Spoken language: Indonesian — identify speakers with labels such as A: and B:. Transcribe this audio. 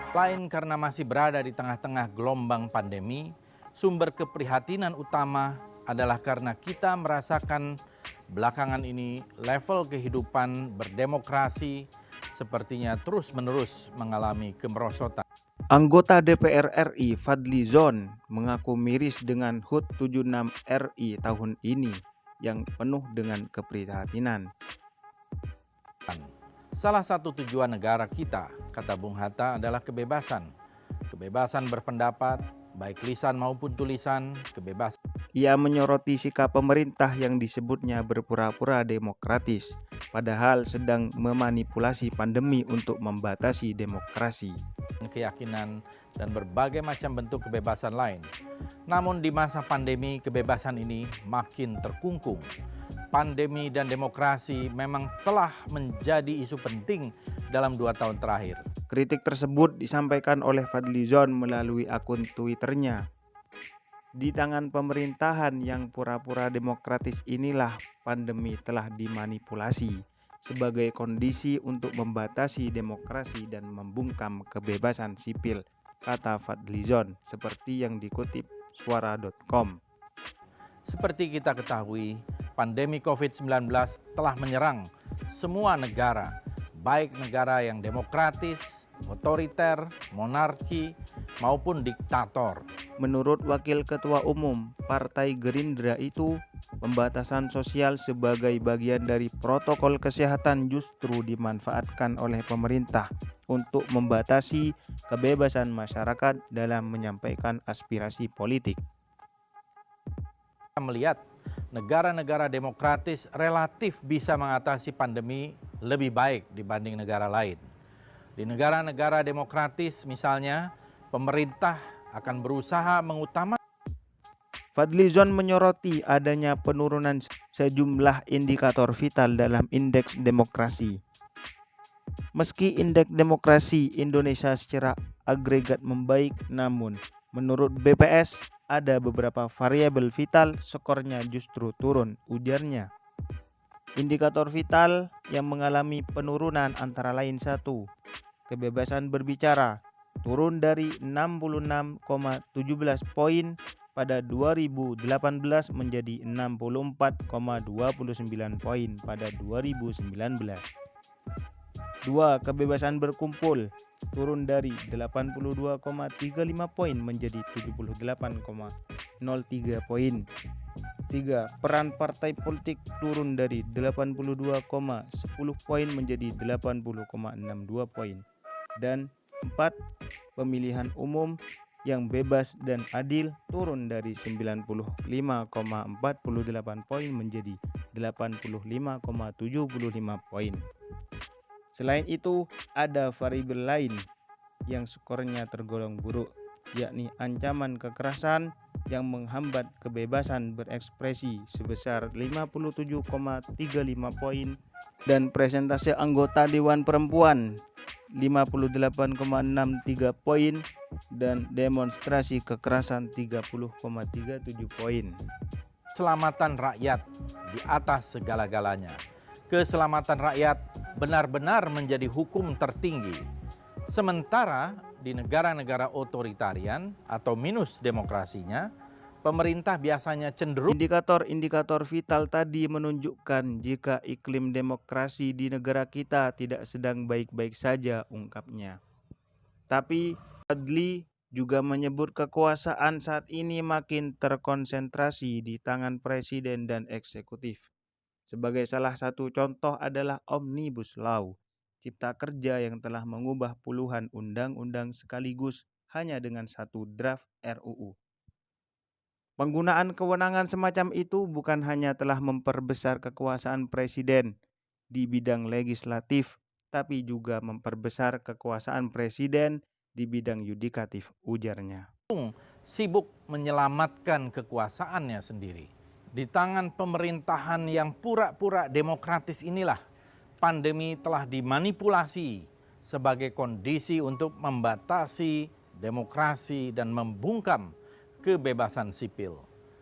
A: Lain karena masih berada di tengah-tengah gelombang pandemi, sumber keprihatinan utama adalah karena kita merasakan belakangan ini level kehidupan berdemokrasi sepertinya terus-menerus mengalami kemerosotan.
B: Anggota DPR RI Fadly Zon mengaku miris dengan HUT 76 RI tahun ini yang penuh dengan keprihatinan.
A: Salah satu tujuan negara kita, kata Bung Hatta, adalah kebebasan. Kebebasan berpendapat, baik lisan maupun tulisan, kebebasan.
B: Ia menyoroti sikap pemerintah yang disebutnya berpura-pura demokratis, padahal sedang memanipulasi pandemi untuk membatasi demokrasi.
A: Keyakinan dan berbagai macam bentuk kebebasan lain. Namun di masa pandemi, kebebasan ini makin terkungkung. Pandemi dan demokrasi memang telah menjadi isu penting dalam 2 tahun terakhir.
B: Kritik tersebut disampaikan oleh Fadly Zon melalui akun Twitternya. Di tangan pemerintahan yang pura-pura demokratis inilah pandemi telah dimanipulasi sebagai kondisi untuk membatasi demokrasi dan membungkam kebebasan sipil, kata Fadly Zon, seperti yang dikutip suara.com.
A: Seperti kita ketahui, pandemi COVID-19 telah menyerang semua negara, baik negara yang demokratis, otoriter, monarki, maupun diktator.
B: Menurut Wakil Ketua Umum Partai Gerindra itu, pembatasan sosial sebagai bagian dari protokol kesehatan justru dimanfaatkan oleh pemerintah untuk membatasi kebebasan masyarakat dalam menyampaikan aspirasi politik.
A: Kita melihat negara-negara demokratis relatif bisa mengatasi pandemi lebih baik dibanding negara lain. Di negara-negara demokratis misalnya, pemerintah akan berusaha mengutamakan.
B: Fadly Zon menyoroti adanya penurunan sejumlah indikator vital dalam indeks demokrasi. Meski indeks demokrasi Indonesia secara agregat membaik, namun menurut BPS ada beberapa variabel vital skornya justru turun, ujarnya. Indikator vital yang mengalami penurunan antara lain 1. Kebebasan berbicara turun dari 66,17 poin pada 2018 menjadi 64,29 poin pada 2019. 2. Kebebasan berkumpul turun dari 82,35 poin menjadi 78,03 poin. 3. Peran partai politik turun dari 82,10 poin menjadi 80,62 poin. Dan 4. Pemilihan umum yang bebas dan adil turun dari 95,48 poin menjadi 85,75 poin. Selain itu, ada variabel lain yang skornya tergolong buruk, yakni ancaman kekerasan yang menghambat kebebasan berekspresi sebesar 57,35 poin dan presentase anggota Dewan Perempuan 58,63 poin dan demonstrasi kekerasan 30,37 poin.
A: Keselamatan rakyat di atas segala-galanya. Keselamatan rakyat benar-benar menjadi hukum tertinggi. Sementara di negara-negara otoritarian atau minus demokrasinya, pemerintah biasanya cenderung.
B: Indikator-indikator vital tadi menunjukkan jika iklim demokrasi di negara kita tidak sedang baik-baik saja, ungkapnya. Tapi Fadly juga menyebut kekuasaan saat ini makin terkonsentrasi di tangan presiden dan eksekutif. Sebagai salah satu contoh adalah Omnibus Law, Cipta Kerja yang telah mengubah puluhan undang-undang sekaligus hanya dengan satu draft RUU. Penggunaan kewenangan semacam itu bukan hanya telah memperbesar kekuasaan presiden di bidang legislatif, tapi juga memperbesar kekuasaan presiden di bidang yudikatif, ujarnya.
A: Sibuk menyelamatkan kekuasaannya sendiri. Di tangan pemerintahan yang pura-pura demokratis inilah, pandemi telah dimanipulasi sebagai kondisi untuk membatasi demokrasi dan membungkam kebebasan sipil.